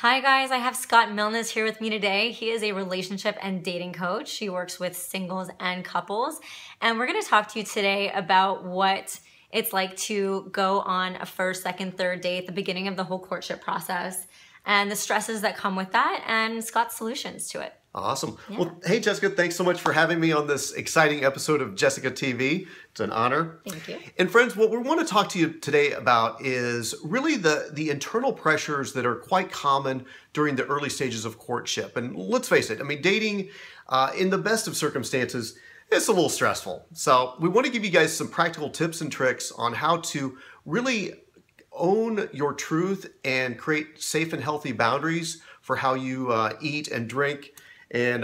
Hi guys, I have Scott Milnes here with me today. He is a relationship and dating coach. He works with singles and couples. And we're gonna talk to you today about what it's like to go on a first, second, third date at the beginning of the whole courtship process and the stresses that come with that and Scott's solutions to it. Awesome. Yeah. Well, hey, Jessica, thanks so much for having me on this exciting episode of Jessica TV. It's an honor. Thank you. And friends, what we want to talk to you today about is really the internal pressures that are quite common during the early stages of courtship. And let's face it, I mean, dating in the best of circumstances, it's a little stressful. So we want to give you guys some practical tips and tricks on how to really own your truth and create safe and healthy boundaries for how you eat and drink and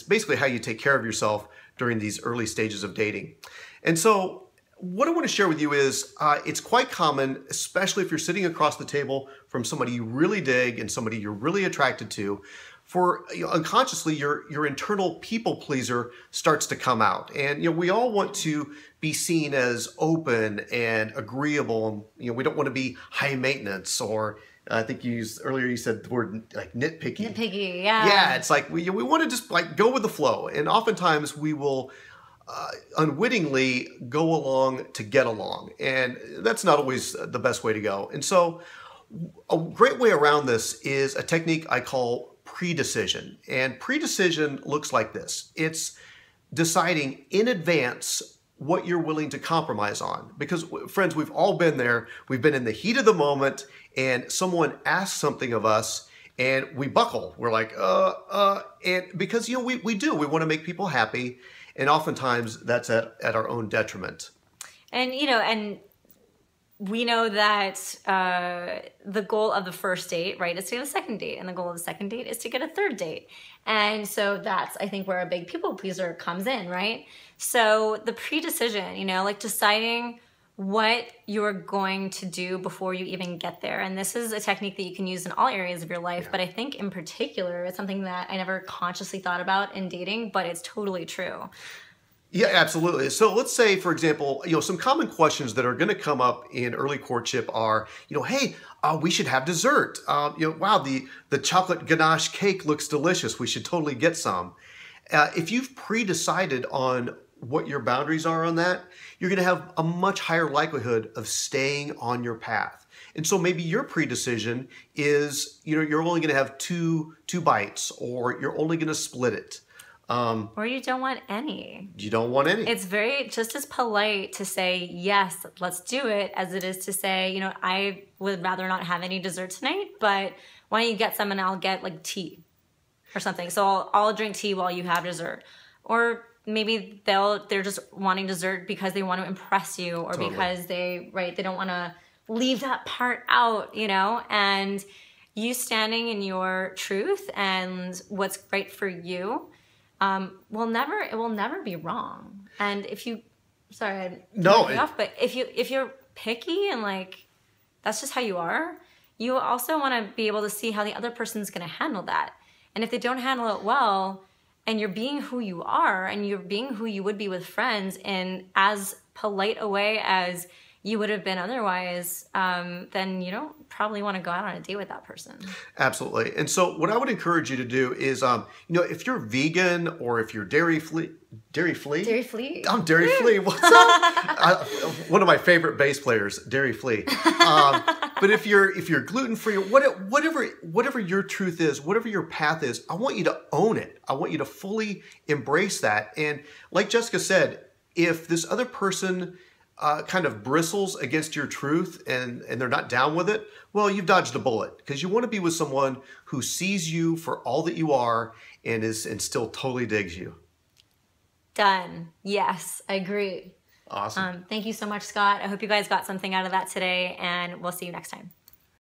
basically how you take care of yourself during these early stages of dating. And so what I want to share with you is it's quite common, especially if you're sitting across the table from somebody you really dig and somebody you're really attracted to, for unconsciously your internal people pleaser starts to come out. And we all want to be seen as open and agreeable. We don't want to be high maintenance, or I think earlier you said the word like nitpicky. Nitpicky, yeah. Yeah, it's like we want to just like go with the flow. And oftentimes we will unwittingly go along to get along. And that's not always the best way to go. And so a great way around this is a technique I call pre-decision. And pre-decision looks like this. It's deciding in advance what you're willing to compromise on. Because friends, we've all been there. We've been in the heat of the moment and someone asks something of us and we buckle. We're like, and because, we want to make people happy. And oftentimes that's at our own detriment. And, and we know that the goal of the first date, right, is to get a second date. And the goal of the second date is to get a third date. And so that's, I think, where a big people pleaser comes in, right? So the pre-decision, like deciding what you're going to do before you even get there. And this is a technique that you can use in all areas of your life. Yeah. But I think in particular, it's something that I never consciously thought about in dating, but it's totally true. Yeah, absolutely. So let's say, for example, some common questions that are going to come up in early courtship are, hey, we should have dessert. Wow, the chocolate ganache cake looks delicious. We should totally get some. If you've pre-decided on what your boundaries are on that, you're going to have a much higher likelihood of staying on your path. And so maybe your pre-decision is, you're only going to have two bites, or you're only going to split it. Or you don't want any. You don't want any. It's just as polite to say, yes, let's do it, as it is to say, I would rather not have any dessert tonight, but why don't you get some and I'll get like tea or something. So I'll drink tea while you have dessert. Or maybe they're just wanting dessert because they want to impress you, or totally. Because they don't want to leave that part out, and you standing in your truth and what's right for you. It will never be wrong. And if you, sorry, but if you're picky and like, that's just how you are, you also want to be able to see how the other person's going to handle that. And if they don't handle it well, and you're being who you are, and you're being who you would be with friends in as polite a way as you would have been otherwise, then you don't probably want to go out on a date with that person. Absolutely. And so what I would encourage you to do is, if you're vegan or if you're dairy free. I'm Dairy Flea. What's up? One of my favorite bass players, Dairy Flea. But if you're gluten free, or whatever your truth is, whatever your path is, I want you to own it. I want you to fully embrace that. And like Jessica said, if this other person kind of bristles against your truth and they're not down with it, well, you've dodged a bullet, because you want to be with someone who sees you for all that you are and still totally digs you. Done. Yes, I agree. Awesome. Thank you so much, Scott. I hope you guys got something out of that today, and we'll see you next time.